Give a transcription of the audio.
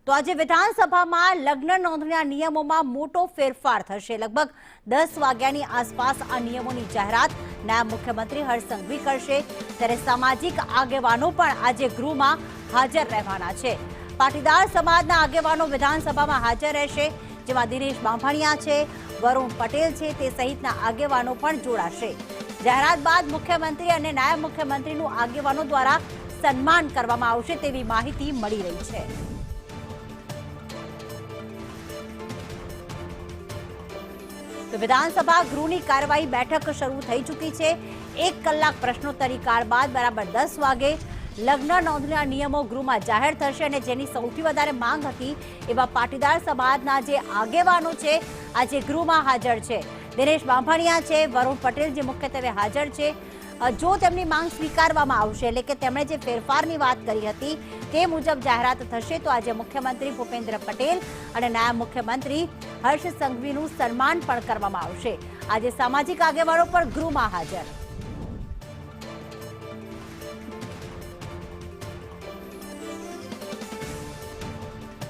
તો આજે વિધાનસભામાં લગ્ન નોંધણીના નિયમોમાં મોટો ફેરફાર થશે। લગભગ 10 વાગ્યાની આસપાસ આ નિયમોની જાહેરાત નાયબ મુખ્યમંત્રી હર્ષ સંઘવી કરશે। ત્યારે સામાજિક આગેવાનો પણ આજે ગૃહમાં હાજર રહેવાના છે। પાટીદાર સમાજના આગેવાનો વિધાનસભામાં હાજર રહેશે, જેમાં દિનેશ બાંભણિયા છે, વરુણ પટેલ છે, તે સહિતના આગેવાનો પણ જોડાશે। જાહેરાત બાદ મુખ્યમંત્રી અને નાયબ મુખ્યમંત્રીનું આગેવાનો દ્વારા સન્માન કરવામાં આવશે તેવી માહિતી મળી રહી છે। તો વિધાનસભા ગૃહની કાર્યવાહી બેઠક શરૂ થઈ ચૂકી છે। 1 કલાક પ્રશ્નોત્તરી કાળ બાદ બરાબર 10 વાગે લગ્ન નોંધણીના નિયમો ગૃહમાં જાહેર થશે અને જેની સૌથી વધારે માંગ હતી એવા પાટીદાર સમાજના જે આગેવાનો છે આજે ગૃહમાં હાજર છે। દિનેશ બાંભણિયા છે, વરુણ પટેલ જે મુખ્યત્વે હાજર છે। જો તેમની માંગ સ્વીકારવામાં આવશે, એટલે કે તેમણે જે ફેરફારની વાત કરી હતી તે મુજબ જાહેરાત થશે, તો આજે મુખ્યમંત્રી ભૂપેન્દ્ર પટેલ અને નાયબ મુખ્યમંત્રી હર્ષ સંઘવીનું સન્માન પણ કરવામાં આવશે। આજે સામાજિક આગેવાનો પણ ગૃહમાં હાજર।